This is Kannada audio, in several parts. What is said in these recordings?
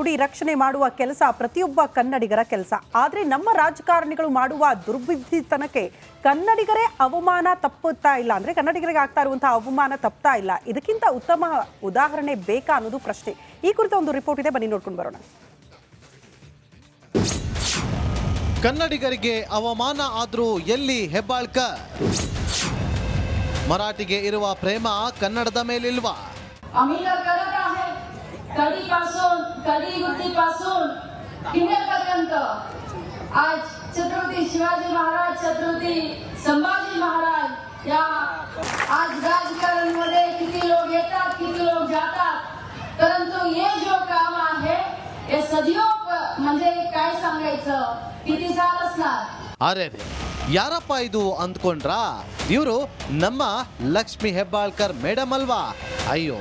ನುಡಿ ರಕ್ಷಣೆ ಮಾಡುವ ಕೆಲಸ ಪ್ರತಿಯೊಬ್ಬ ಕನ್ನಡಿಗರ ಕೆಲಸ. ಆದರೆ ನಮ್ಮ ರಾಜಕಾರಣಿಗಳು ಮಾಡುವ ದುರ್ಬುದ್ಧಿತನಕ್ಕೆ ಕನ್ನಡಿಗರೇ ಅವಮಾನ ತಪ್ಪುತ್ತಾ ಇಲ್ಲ, ಅಂದ್ರೆ ಕನ್ನಡಿಗರಿಗೆ ಆಗ್ತಾ ಇರುವಂತಹ ಅವಮಾನ ತಪ್ಪುತ್ತಾ ಇಲ್ಲ. ಇದಕ್ಕಿಂತ ಉತ್ತಮ ಉದಾಹರಣೆ ಬೇಕಾ ಅನ್ನೋದು ಪ್ರಶ್ನೆ. ಈ ಕುರಿತ ಒಂದು ರಿಪೋರ್ಟ್ ಇದೆ, ಬನ್ನಿ ನೋಡ್ಕೊಂಡು ಬರೋಣ. ಕನ್ನಡಿಗರಿಗೆ ಅವಮಾನ ಆದ್ರೂ ಎಲ್ಲಿ ಹೆಬ್ಬಾಳ್ಕರ್? ಮರಾಠಿಗೆ ಇರುವ ಪ್ರೇಮ ಕನ್ನಡದ ಮೇಲಿಲ್ವಾ? आज छत्रपति शिवाजी महाराज, छत्रपति संभाजी महाराज या आज राजकारण मध्ये किती लोक येतात, किती लोक जातात, परंतु हे जो काम आहे हे सदियों म्हणजे काय सांगायचं, किती साल असणार. ಅರೆ ಯಾರಪ್ಪ ಇದು ಅಂದ್ಕೊಂಡ್ರಾ? ಇವರು ನಮ್ಮ ಲಕ್ಷ್ಮಿ ಹೆಬ್ಬಾಳ್ಕರ್ ಮೇಡಮ್ ಅಲ್ವಾ? ಅಯ್ಯೋ,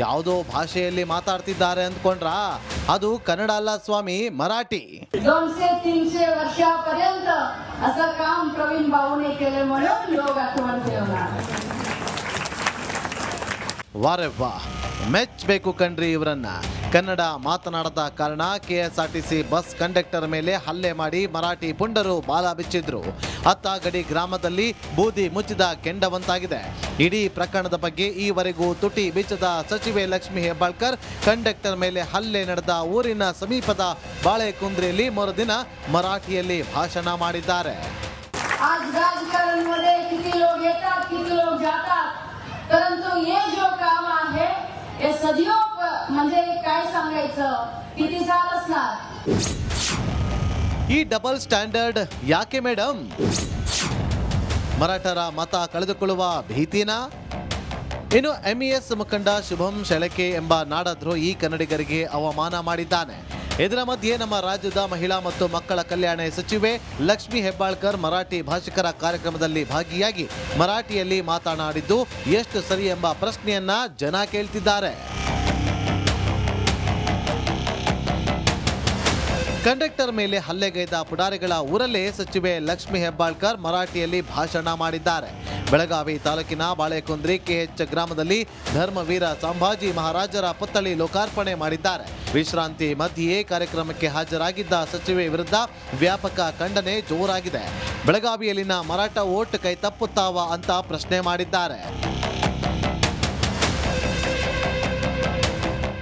ಯಾವುದೋ ಭಾಷೆಯಲ್ಲಿ ಮಾತಾಡ್ತಿದ್ದಾರೆ ಅಂದ್ಕೊಂಡ್ರಾ? ಅದು ಕನ್ನಡ ಅಲ್ಲ ಸ್ವಾಮಿ, ಮರಾಠಿ. 200-300 वर्षापर्यंत असं काम प्रवीण भाऊने केले म्हणून लोक आठवण ठेवणार. ವಾರೆ ವಾ, ಮೆಚ್ಚಬೇಕು ಕಣ್ರಿ ಇವರನ್ನ. ಕನ್ನಡ ಮಾತನಾಡದ ಕಾರಣ KSRTC ಬಸ್ ಕಂಡಕ್ಟರ್ ಮೇಲೆ ಹಲ್ಲೆ ಮಾಡಿ ಮರಾಠಿ ಪುಂಡರು ಬಾಲ ಬಿಚ್ಚಿದ್ರು. ಅತ್ತಾಗಡಿ ಗ್ರಾಮದಲ್ಲಿ ಬೂದಿ ಮುಚ್ಚಿದ ಕೆಂಡವಂತಾಗಿದೆ. ಇಡೀ ಪ್ರಕರಣದ ಬಗ್ಗೆ ಈವರೆಗೂ ತುಟಿ ಬಿಚ್ಚದ ಸಚಿವೆ ಲಕ್ಷ್ಮಿ ಹೆಬ್ಬಾಳ್ಕರ್ ಕಂಡಕ್ಟರ್ ಮೇಲೆ ಹಲ್ಲೆ ನಡೆದ ಊರಿನ ಸಮೀಪದ ಬಾಳೆಕುಂದ್ರಿಯಲ್ಲಿ ಮರುದಿನ ಮರಾಠಿಯಲ್ಲಿ ಭಾಷಣ ಮಾಡಿದ್ದಾರೆ. आज राजकारण मध्ये किती लोक येतात, किती लोक जातात, परंतु हे जो काम आहे हे सदियों म्हणजे काय सांगायचं, किती साल असणार. ಈ ಡಬಲ್ ಸ್ಟ್ಯಾಂಡರ್ಡ್ ಯಾಕೆ ಮೇಡಮ್? ಮರಾಠರ ಮತ ಕಳೆದುಕೊಳ್ಳುವ ಭೀತಿನಾ? ಇನ್ನು MES ಮುಖಂಡ ಶುಭಂ ಶೆಳಕೆ ಎಂಬ ನಾಡದ್ರೋಹಿ ಕನ್ನಡಿಗರಿಗೆ ಅವಮಾನ ಮಾಡಿದ್ದಾನೆ. ಇದರ ಮಧ್ಯೆ ನಮ್ಮ ರಾಜ್ಯದ ಮಹಿಳಾ ಮತ್ತು ಮಕ್ಕಳ ಕಲ್ಯಾಣ ಸಚಿವೆ ಲಕ್ಷ್ಮಿ ಹೆಬ್ಬಾಳ್ಕರ್ ಮರಾಠಿ ಭಾಷಿಕರ ಕಾರ್ಯಕ್ರಮದಲ್ಲಿ ಭಾಗಿಯಾಗಿ ಮರಾಠಿಯಲ್ಲಿ ಮಾತನಾಡಿದ್ದು ಎಷ್ಟು ಸರಿ ಎಂಬ ಪ್ರಶ್ನೆಯನ್ನ ಜನ ಕೇಳ್ತಿದ್ದಾರೆ. ಕಂಡಕ್ಟರ್ ಮೇಲೆ ಹಲ್ಲೆಗೈದ ಪುಡಾರಿಗಳ ಊರಲ್ಲೇ ಸಚಿವೆ ಲಕ್ಷ್ಮಿ ಹೆಬ್ಬಾಳ್ಕರ್ ಮರಾಠಿಯಲ್ಲಿ ಭಾಷಣ ಮಾಡಿದ್ದಾರೆ. ಬೆಳಗಾವಿ ತಾಲೂಕಿನ ಬಾಳೆಕುಂದ್ರಿ KH ಗ್ರಾಮದಲ್ಲಿ ಧರ್ಮವೀರ ಸಂಭಾಜಿ ಮಹಾರಾಜರ ಪುತ್ಥಳಿ ಲೋಕಾರ್ಪಣೆ ಮಾಡಿದ್ದಾರೆ. ವಿಶ್ರಾಂತಿ ಮಧ್ಯೆಯೇ ಕಾರ್ಯಕ್ರಮಕ್ಕೆ ಹಾಜರಾಗಿದ್ದ ಸಚಿವೆ ವಿರುದ್ಧ ವ್ಯಾಪಕ ಖಂಡನೆ ಜೋರಾಗಿದೆ. ಬೆಳಗಾವಿಯಲ್ಲಿನ ಮರಾಠ ವೋಟ್ ಕೈ ತಪ್ಪುತ್ತಾವ ಅಂತ ಪ್ರಶ್ನೆ ಮಾಡಿದ್ದಾರೆ.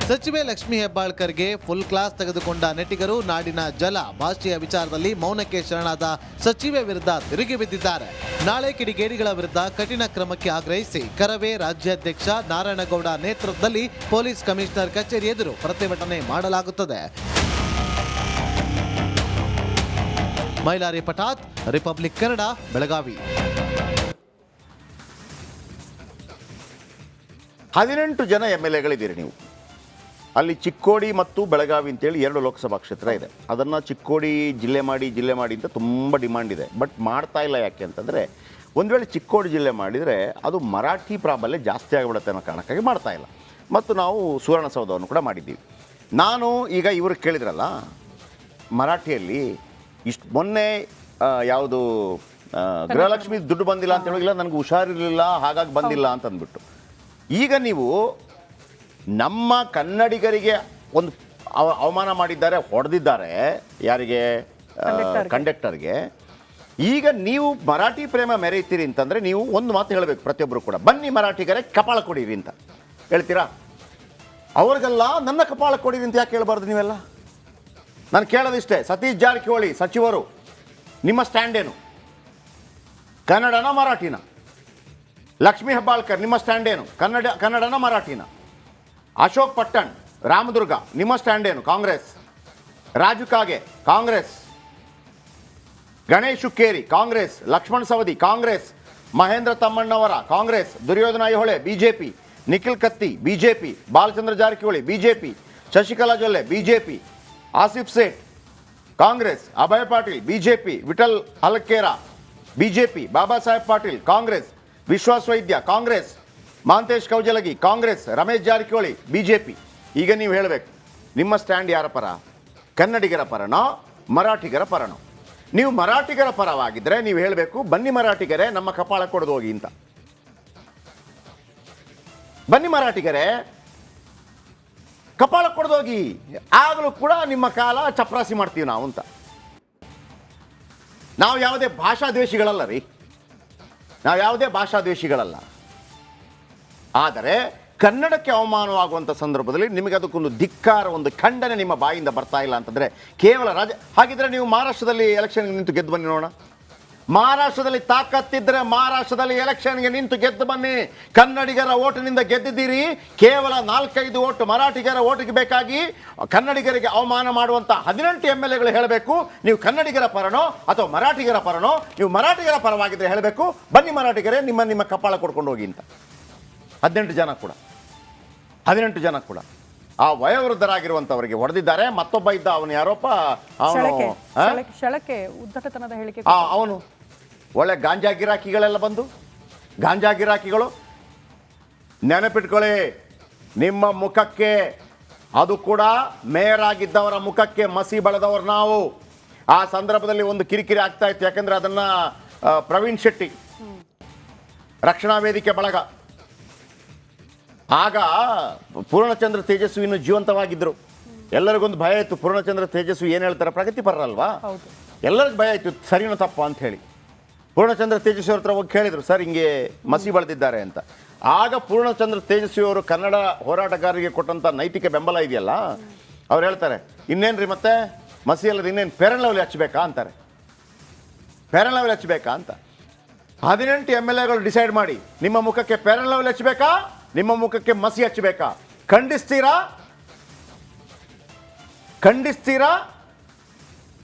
ಸಚಿವೆ ಲಕ್ಷ್ಮಿ ಹೆಬ್ಬಾಳ್ಕರ್ಗೆ ಫುಲ್ ಕ್ಲಾಸ್ ತೆಗೆದುಕೊಂಡ ನೆಟ್ಟಿಗರು ನಾಡಿನ ಜಲ ಭಾಷೆಯ ವಿಚಾರದಲ್ಲಿ ಮೌನಕ್ಕೆ ಶರಣಾದ ಸಚಿವೆ ವಿರುದ್ಧ ತಿರುಗಿ ಬಿದ್ದಿದ್ದಾರೆ. ನಾಳೆ ಕಿಡಿಗೇಡಿಗಳ ವಿರುದ್ಧ ಕಠಿಣ ಕ್ರಮಕ್ಕೆ ಆಗ್ರಹಿಸಿ ಕರವೇ ರಾಜ್ಯಾಧ್ಯಕ್ಷ ನಾರಾಯಣಗೌಡ ನೇತೃತ್ವದಲ್ಲಿ ಪೊಲೀಸ್ ಕಮಿಷನರ್ ಕಚೇರಿ ಎದುರು ಪ್ರತಿಭಟನೆ ಮಾಡಲಾಗುತ್ತದೆ. ಮೈಲಾರಿ ಪಟಾತ್, ರಿಪಬ್ಲಿಕ್ ಕನ್ನಡ, ಬೆಳಗಾವಿ. 18 ಜನ MLAಗಳಿದ್ದೀರಿ ನೀವು. ಅಲ್ಲಿ ಚಿಕ್ಕೋಡಿ ಮತ್ತು ಬೆಳಗಾವಿ ಅಂತೇಳಿ 2 ಲೋಕಸಭಾ ಕ್ಷೇತ್ರ ಇದೆ. ಅದನ್ನು ಚಿಕ್ಕೋಡಿ ಜಿಲ್ಲೆ ಮಾಡಿ ಅಂತ ತುಂಬ ಡಿಮಾಂಡ್ ಇದೆ. ಬಟ್ ಮಾಡ್ತಾ ಇಲ್ಲ. ಯಾಕೆ ಅಂತಂದರೆ ಒಂದು ವೇಳೆ ಚಿಕ್ಕೋಡಿ ಜಿಲ್ಲೆ ಮಾಡಿದರೆ ಅದು ಮರಾಠಿ ಪ್ರಾಬಲ್ಯ ಜಾಸ್ತಿ ಆಗಿಬಿಡುತ್ತೆ ಅನ್ನೋ ಕಾರಣಕ್ಕಾಗಿ ಮಾಡ್ತಾ ಇಲ್ಲ. ಮತ್ತು ನಾವು ಸುವರ್ಣಸೌಧವನ್ನು ಕೂಡ ಮಾಡಿದ್ದೀವಿ. ನಾನು ಈಗ ಇವರು ಕೇಳಿದ್ರಲ್ಲ ಮರಾಠಿಯಲ್ಲಿ ಇಷ್ಟು ಮೊನ್ನೆ ಯಾವುದು ಗೃಹಲಕ್ಷ್ಮಿ ದುಡ್ಡು ಬಂದಿಲ್ಲ ಅಂತ ಹೇಳಿಲ್ಲ, ನನಗೆ ಹುಷಾರಿರಲಿಲ್ಲ ಹಾಗಾಗಿ ಬಂದಿಲ್ಲ ಅಂತ ಅಂದ್ಬಿಟ್ಟು. ಈಗ ನೀವು ನಮ್ಮ ಕನ್ನಡಿಗರಿಗೆ ಒಂದು ಅವಮಾನ ಮಾಡಿದ್ದಾರೆ, ಹೊಡೆದಿದ್ದಾರೆ. ಯಾರಿಗೆ? ಕಂಡಕ್ಟರ್ಗೆ. ಈಗ ನೀವು ಮರಾಠಿ ಪ್ರೇಮ ಮೆರೆಯುತ್ತೀರಿ ಅಂತಂದರೆ ನೀವು ಒಂದು ಮಾತು ಹೇಳಬೇಕು ಪ್ರತಿಯೊಬ್ಬರು ಕೂಡ, ಬನ್ನಿ ಮರಾಠಿಗರೇ ಕಪಾಳ ಕೊಡಿರಿ ಅಂತ ಹೇಳ್ತೀರಾ? ಅವ್ರಿಗೆಲ್ಲ ನನ್ನ ಕಪಾಳ ಕೊಡಿರಿ ಅಂತ ಯಾಕೆ ಹೇಳ್ಬಾರ್ದು ನೀವೆಲ್ಲ? ನಾನು ಕೇಳೋದಿಷ್ಟೇ, ಸತೀಶ್ ಜಾರಕಿಹೊಳಿ ಸಚಿವರು ನಿಮ್ಮ ಸ್ಟ್ಯಾಂಡ್ ಏನು? ಕನ್ನಡನ ಮರಾಠಿನ? ಲಕ್ಷ್ಮಿ ಹೆಬ್ಬಾಳ್ಕರ್ ನಿಮ್ಮ ಸ್ಟ್ಯಾಂಡ್ ಏನು? ಕನ್ನಡನ ಮರಾಠಿನ? ಅಶೋಕ್ ಪಟ್ಟಣ್, ರಾಮದುರ್ಗ ನಿಮ್ಮ ಸ್ಟ್ಯಾಂಡ್ ಏನು? ಕಾಂಗ್ರೆಸ್. ರಾಜು ಕಾಗೆ ಕಾಂಗ್ರೆಸ್. ಗಣೇಶ್ ಹುಕ್ಕೇರಿ ಕಾಂಗ್ರೆಸ್. ಲಕ್ಷ್ಮಣ್ ಸವದಿ ಕಾಂಗ್ರೆಸ್. ಮಹೇಂದ್ರ ತಮ್ಮಣ್ಣವರ ಕಾಂಗ್ರೆಸ್. ದುರ್ಯೋಧನ ಐಹೊಳೆ BJP. ನಿಖಿಲ್ ಕತ್ತಿ BJP. Balachandra Jarkiholi BJP. Shashikala Jolle BJP. Asif Sait Congress. Abhay Patil BJP. Vithal ಹಲಕ್ಕೇರ BJP. Baba Saheb Patil Congress. ವಿಶ್ವಾಸ್ ವೈದ್ಯ ಕಾಂಗ್ರೆಸ್. ಮಹಾಂತೇಶ್ ಕೌಜಲಗಿ ಕಾಂಗ್ರೆಸ್. ರಮೇಶ್ ಜಾರಕಿಹೊಳಿ BJP. ಈಗ ನೀವು ಹೇಳಬೇಕು, ನಿಮ್ಮ ಸ್ಟ್ಯಾಂಡ್ ಯಾರ ಪರ? ಕನ್ನಡಿಗರ ಪರನೋ ಮರಾಠಿಗರ ಪರನೋ? ನೀವು ಮರಾಠಿಗರ ಪರವಾಗಿದ್ದರೆ ನೀವು ಹೇಳಬೇಕು, ಬನ್ನಿ ಮರಾಠಿಗರೇ ನಮ್ಮ ಕಪಾಳ ಕೊಡೋದು ಹೋಗಿ ಅಂತ. ಬನ್ನಿ ಮರಾಠಿಗರೇ, ಕಪಾಳ ಕೊಡ್ದೋಗಿ, ಆಗಲೂ ಕೂಡ ನಿಮ್ಮ ಕಾಲ ಚಪ್ರಾಸಿ ಮಾಡ್ತೀವಿ ನಾವು ಅಂತ. ನಾವು ಯಾವುದೇ ಭಾಷಾ ದ್ವೇಷಿಗಳಲ್ಲ ರೀ, ನಾವು ಯಾವುದೇ ಭಾಷಾ ದ್ವೇಷಿಗಳಲ್ಲ. ಆದರೆ ಕನ್ನಡಕ್ಕೆ ಅವಮಾನವಾಗುವಂಥ ಸಂದರ್ಭದಲ್ಲಿ ನಿಮಗೆ ಅದಕ್ಕೊಂದು ಧಿಕ್ಕಾರ, ಒಂದು ಖಂಡನೆ ನಿಮ್ಮ ಬಾಯಿಂದ ಬರ್ತಾ ಇಲ್ಲ ಅಂತಂದರೆ ಕೇವಲ ಹಾಗಿದ್ರೆ ನೀವು ಮಹಾರಾಷ್ಟ್ರದಲ್ಲಿ ಎಲೆಕ್ಷನ್ಗೆ ನಿಂತು ಗೆದ್ದು ಬನ್ನಿ ನೋಡೋಣ. ಮಹಾರಾಷ್ಟ್ರದಲ್ಲಿ ತಾಕತ್ತಿದ್ದರೆ ಮಹಾರಾಷ್ಟ್ರದಲ್ಲಿ ಎಲೆಕ್ಷನ್ಗೆ ನಿಂತು ಗೆದ್ದು ಬನ್ನಿ. ಕನ್ನಡಿಗರ ಓಟಿನಿಂದ ಗೆದ್ದಿದ್ದೀರಿ. ಕೇವಲ 4-5 ಓಟು ಮರಾಠಿಗರ ಓಟಿಗೆ ಬೇಕಾಗಿ ಕನ್ನಡಿಗರಿಗೆ ಅವಮಾನ ಮಾಡುವಂಥ 18 MLAಗಳು ಹೇಳಬೇಕು ನೀವು ಕನ್ನಡಿಗರ ಪರನೋ ಅಥವಾ ಮರಾಠಿಗರ ಪರನೋ. ನೀವು ಮರಾಠಿಗರ ಪರವಾಗಿದ್ದರೆ ಹೇಳಬೇಕು, ಬನ್ನಿ ಮರಾಠಿಗರೇ ನಿಮ್ಮ ಕಪಾಳ ಕೊಡ್ಕೊಂಡು ಹೋಗಿ ಅಂತ. 18 ಜನ ಕೂಡ ಆ ವಯೋವೃದ್ಧರಾಗಿರುವಂಥವರಿಗೆ ಹೊಡೆದಿದ್ದಾರೆ. ಮತ್ತೊಬ್ಬ ಇದ್ದ, ಅವನು ಯಾರೋಪ, ಶಳಕೆ ಉದ್ದಟತನದ ಹೇಳಿಕೆ, ಅವನು ಒಳ್ಳೆ ಗಾಂಜಾ ಗಿರಾಕಿಗಳೆಲ್ಲ ಬಂದು, ಗಾಂಜಾ ಗಿರಾಕಿಗಳು ನೆನಪಿಟ್ಕೊಳ್ಳಿ, ನಿಮ್ಮ ಮುಖಕ್ಕೆ, ಅದು ಕೂಡ ಮೇಯರ್ ಆಗಿದ್ದವರ ಮುಖಕ್ಕೆ ಮಸಿ ಬಳೆದವರು ನಾವು. ಆ ಸಂದರ್ಭದಲ್ಲಿ ಒಂದು ಕಿರಿಕಿರಿ ಆಗ್ತಾ ಇತ್ತು. ಯಾಕಂದ್ರೆ ಅದನ್ನ ಪ್ರವೀಣ್ ಶೆಟ್ಟಿ, ರಕ್ಷಣಾ ವೇದಿಕೆ ಬಳಗ, ಆಗ ಪೂರ್ಣಚಂದ್ರ ತೇಜಸ್ವಿ ಇನ್ನೂ ಜೀವಂತವಾಗಿದ್ದರು. ಎಲ್ಲರಿಗೊಂದು ಭಯ ಇತ್ತು, ಪೂರ್ಣಚಂದ್ರ ತೇಜಸ್ವಿ ಏನು ಹೇಳ್ತಾರೆ, ಪ್ರಗತಿಪರಲ್ವಾ, ಎಲ್ಲರಿಗೂ ಭಯ ಇತ್ತು ಸರಿನೋ ತಪ್ಪ ಅಂತ ಹೇಳಿ. ಪೂರ್ಣಚಂದ್ರ ತೇಜಸ್ವಿ ಅವ್ರ ಹತ್ರ ಹೋಗಿ ಕೇಳಿದರು, ಸರ್ ಹಿಂಗೆ ಮಸಿ ಬಳೆದಿದ್ದಾರೆ ಅಂತ. ಆಗ ಪೂರ್ಣಚಂದ್ರ ತೇಜಸ್ವಿ ಅವರು ಕನ್ನಡ ಹೋರಾಟಗಾರರಿಗೆ ಕೊಟ್ಟಂಥ ನೈತಿಕ ಬೆಂಬಲ ಇದೆಯಲ್ಲ, ಅವ್ರು ಹೇಳ್ತಾರೆ, ಇನ್ನೇನ್ರಿ ಮತ್ತೆ ಮಸಿ ಅಲ್ಲದ ಇನ್ನೇನು ಪೇರನ್ ಲೆವೆಲ್ ಹಚ್ಚಬೇಕಾ ಅಂತಾರೆ. ಪೇರನ್ ಲೆವೆಲ್ ಹಚ್ಚಬೇಕಾ ಅಂತ 18 MLAಗಳು ಡಿಸೈಡ್ ಮಾಡಿ, ನಿಮ್ಮ ಮುಖಕ್ಕೆ ಪೇರನ್ ಲೆವೆಲ್ ಹಚ್ಚಬೇಕಾ, ನಿಮ್ಮ ಮುಖಕ್ಕೆ ಮಸಿ ಹಚ್ಚಬೇಕಾ, ಖಂಡಿಸ್ತೀರಾ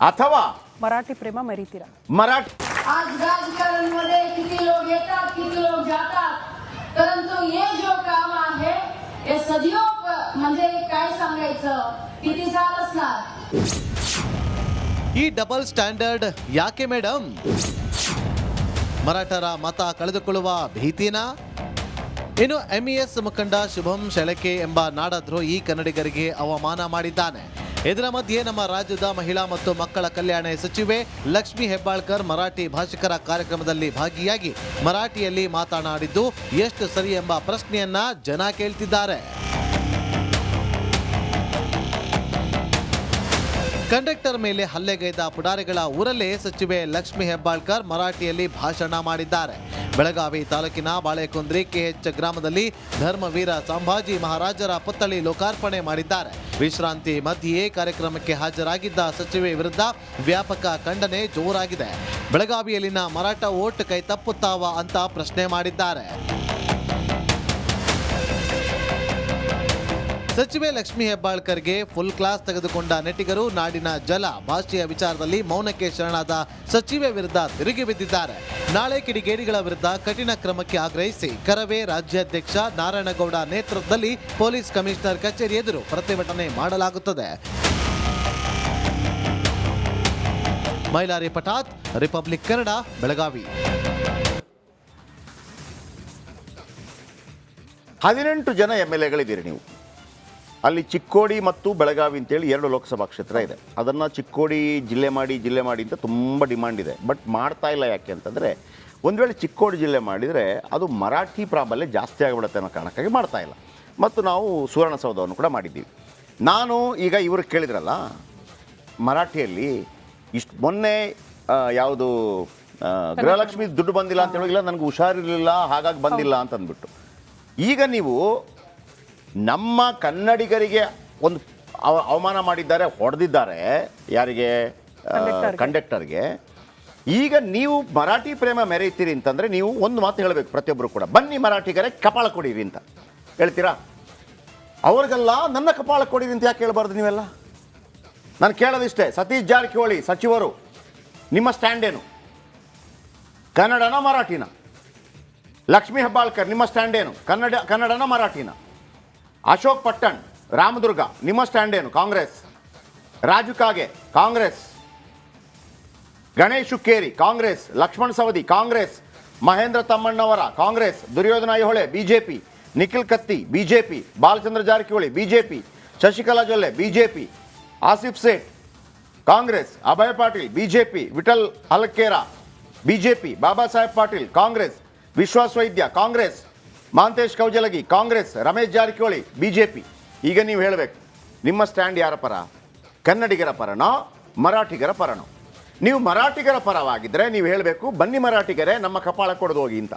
ಅಥವಾ ಮರಾಠಿ ಪ್ರೇಮ ಮರಿತೀರಾ? मराठी आज राजकारण मध्ये किती लोक येतात, किती लोक जातात, परंतु हे जो काम आहे हे सदैव म्हणजे काय सांगायचं, किती साल असणार. ಈ ಡಬಲ್ ಸ್ಟ್ಯಾಂಡರ್ಡ್ ಯಾಕೆ ಮೇಡಮ್? ಮರಾಠರ ಮತ ಕಳೆದುಕೊಳ್ಳುವ ಭೀತಿನಾ? ಇನ್ನು MES ಮುಖಂಡ ಶುಭಂ ಶೆಳಕೆ ಎಂಬ ನಾಡದ್ರೋಹಿ ಕನ್ನಡಿಗರಿಗೆ ಅವಮಾನ ಮಾಡಿದ್ದಾನೆ. ಇದರ ಮಧ್ಯೆ ನಮ್ಮ ರಾಜ್ಯದ ಮಹಿಳಾ ಮತ್ತು ಮಕ್ಕಳ ಕಲ್ಯಾಣ ಸಚಿವೆ ಲಕ್ಷ್ಮಿ ಹೆಬ್ಬಾಳ್ಕರ್ ಮರಾಠಿ ಭಾಷಿಕರ ಕಾರ್ಯಕ್ರಮದಲ್ಲಿ ಭಾಗಿಯಾಗಿ ಮರಾಠಿಯಲ್ಲಿ ಮಾತನಾಡಿದ್ದು ಎಷ್ಟು ಸರಿ ಎಂಬ ಪ್ರಶ್ನೆಯನ್ನ ಜನ ಕೇಳ್ತಿದ್ದಾರೆ. ಕಂಡಕ್ಟರ್ ಮೇಲೆ ಹಲ್ಲೆಗೈದ ಪುಡಾರಿಗಳ ಊರಲ್ಲೇ ಸಚಿವೆ ಲಕ್ಷ್ಮಿ ಹೆಬ್ಬಾಳ್ಕರ್ ಮರಾಠಿಯಲ್ಲಿ ಭಾಷಣ ಮಾಡಿದ್ದಾರೆ. ಬೆಳಗಾವಿ ತಾಲೂಕಿನ ಬಾಳೆಕುಂದ್ರಿ KH ಗ್ರಾಮದಲ್ಲಿ ಧರ್ಮವೀರ ಸಂಭಾಜಿ ಮಹಾರಾಜರ ಪುತ್ಥಳಿ ಲೋಕಾರ್ಪಣೆ ಮಾಡಿದ್ದಾರೆ. ವಿಶ್ರಾಂತಿ ಮಧ್ಯೆಯೇ ಕಾರ್ಯಕ್ರಮಕ್ಕೆ ಹಾಜರಾಗಿದ್ದ ಸಚಿವೆ ವಿರುದ್ಧ ವ್ಯಾಪಕ ಖಂಡನೆ ಜೋರಾಗಿದೆ. ಬೆಳಗಾವಿಯಲ್ಲಿನ ಮರಾಠ ಓಟ್ ಕೈ ತಪ್ಪುತ್ತಾವ ಅಂತ ಪ್ರಶ್ನೆ ಮಾಡಿದ್ದಾರೆ. ಸಚಿವೆ ಲಕ್ಷ್ಮಿ ಹೆಬ್ಬಾಳ್ಕರ್ಗೆ ಫುಲ್ ಕ್ಲಾಸ್ ತೆಗೆದುಕೊಂಡ ನೆಟ್ಟಿಗರು ನಾಡಿನ ಜಲ ಭಾಷೆಯ ವಿಚಾರದಲ್ಲಿ ಮೌನಕ್ಕೆ ಶರಣಾದ ಸಚಿವೆ ವಿರುದ್ಧ ತಿರುಗಿ ಬಿದ್ದಿದ್ದಾರೆ. ನಾಳೆ ಕಿಡಿಗೇಡಿಗಳ ವಿರುದ್ಧ ಕಠಿಣ ಕ್ರಮಕ್ಕೆ ಆಗ್ರಹಿಸಿ ಕರವೇ ರಾಜ್ಯಾಧ್ಯಕ್ಷ ನಾರಾಯಣಗೌಡ ನೇತೃತ್ವದಲ್ಲಿ ಪೊಲೀಸ್ ಕಮಿಷನರ್ ಕಚೇರಿ ಎದುರು ಪ್ರತಿಭಟನೆ ಮಾಡಲಾಗುತ್ತದೆ. ಮೈಲಾರಿ ಪಟಾತ್, ರಿಪಬ್ಲಿಕ್ ಕನ್ನಡ, ಬೆಳಗಾವಿ. 18 ಜನ MLAಗಳಿದ್ದೀರಿ ನೀವು. ಅಲ್ಲಿ ಚಿಕ್ಕೋಡಿ ಮತ್ತು ಬೆಳಗಾವಿ ಅಂತೇಳಿ 2 ಲೋಕಸಭಾ ಕ್ಷೇತ್ರ ಇದೆ. ಅದನ್ನು ಚಿಕ್ಕೋಡಿ ಜಿಲ್ಲೆ ಮಾಡಿ ಅಂತ ತುಂಬ ಡಿಮಾಂಡ್ ಇದೆ. ಬಟ್ ಮಾಡ್ತಾ ಇಲ್ಲ. ಯಾಕೆ ಅಂತಂದರೆ ಒಂದು ವೇಳೆ ಚಿಕ್ಕೋಡಿ ಜಿಲ್ಲೆ ಮಾಡಿದರೆ ಅದು ಮರಾಠಿ ಪ್ರಾಬಲ್ಯ ಜಾಸ್ತಿ ಆಗಿಬಿಡುತ್ತೆ ಅನ್ನೋ ಕಾರಣಕ್ಕಾಗಿ ಮಾಡ್ತಾ ಇಲ್ಲ. ಮತ್ತು ನಾವು ಸುವರ್ಣಸೌಧವನ್ನು ಕೂಡ ಮಾಡಿದ್ದೀವಿ. ನಾನು ಈಗ ಇವರು ಕೇಳಿದ್ರಲ್ಲ ಮರಾಠಿಯಲ್ಲಿ ಇಷ್ಟು ಮೊನ್ನೆ ಯಾವುದು ಗೃಹಲಕ್ಷ್ಮಿ ದುಡ್ಡು ಬಂದಿಲ್ಲ ಅಂತ ಹೇಳಿಲ್ಲ, ನನಗೆ ಹುಷಾರಿರಲಿಲ್ಲ ಹಾಗಾಗಿ ಬಂದಿಲ್ಲ ಅಂತ ಅಂದ್ಬಿಟ್ಟು. ಈಗ ನೀವು ನಮ್ಮ ಕನ್ನಡಿಗರಿಗೆ ಒಂದು ಅವಮಾನ ಮಾಡಿದ್ದಾರೆ, ಹೊಡೆದಿದ್ದಾರೆ. ಯಾರಿಗೆ? ಕಂಡಕ್ಟರ್ಗೆ. ಈಗ ನೀವು ಮರಾಠಿ ಪ್ರೇಮ ಮೆರೆಯುತ್ತೀರಿ ಅಂತಂದರೆ ನೀವು ಒಂದು ಮಾತು ಹೇಳಬೇಕು ಪ್ರತಿಯೊಬ್ಬರು ಕೂಡ, ಬನ್ನಿ ಮರಾಠಿಗರೇ ಕಪಾಳ ಕೊಡಿರಿ ಅಂತ ಹೇಳ್ತೀರಾ? ಅವ್ರಿಗೆಲ್ಲ ನನ್ನ ಕಪಾಳ ಕೊಡಿರಿ ಅಂತ ಯಾಕೆ ಹೇಳ್ಬಾರ್ದು ನೀವೆಲ್ಲ? ನಾನು ಕೇಳೋದಿಷ್ಟೇ, ಸತೀಶ್ ಜಾರಕಿಹೊಳಿ ಸಚಿವರು, ನಿಮ್ಮ ಸ್ಟ್ಯಾಂಡ್ ಏನು? ಕನ್ನಡನ ಮರಾಠಿನ? ಲಕ್ಷ್ಮೀ ಹೆಬ್ಬಾಳ್ಕರ್ ನಿಮ್ಮ ಸ್ಟ್ಯಾಂಡ್ ಏನು? ಕನ್ನಡನ ಮರಾಠಿನ? ಅಶೋಕ್ ಪಟ್ಟಣ್, ರಾಮದುರ್ಗ ನಿಮ್ಮ ಸ್ಟ್ಯಾಂಡ್ ಏನು? ಕಾಂಗ್ರೆಸ್. ರಾಜು ಕಾಗೆ ಕಾಂಗ್ರೆಸ್. ಗಣೇಶ್ ಹುಕ್ಕೇರಿ ಕಾಂಗ್ರೆಸ್. ಲಕ್ಷ್ಮಣ್ ಸವದಿ ಕಾಂಗ್ರೆಸ್. ಮಹೇಂದ್ರ ತಮ್ಮಣ್ಣವರ ಕಾಂಗ್ರೆಸ್. ದುರ್ಯೋಧನ ಐಹೊಳೆ BJP. ನಿಖಿಲ್ ಕತ್ತಿ BJP. Balachandra Jarkiholi BJP. Shashikala Jolle BJP. Asif Sait Congress. Abhay Patil BJP. Vithal ಹಲಕೇರ BJP. Baba Saheb Patil Congress. ವಿಶ್ವಾಸ್ ವೈದ್ಯ ಕಾಂಗ್ರೆಸ್. ಮಾಂತೇಶ್ ಕೌಜಲಗಿ ಕಾಂಗ್ರೆಸ್. ರಮೇಶ್ ಜಾರಕಿಹೊಳಿ BJP. ಈಗ ನೀವು ಹೇಳಬೇಕು ನಿಮ್ಮ ಸ್ಟ್ಯಾಂಡ್ ಯಾರ ಪರ, ಕನ್ನಡಿಗರ ಪರನೋ ಮರಾಠಿಗರ ಪರನೋ? ನೀವು ಮರಾಠಿಗರ ಪರವಾಗಿದ್ದರೆ ನೀವು ಹೇಳಬೇಕು, ಬನ್ನಿ ಮರಾಠಿಗರೇ ನಮ್ಮ ಕಪಾಳ ಕೊಡೋದು ಹೋಗಿ ಅಂತ.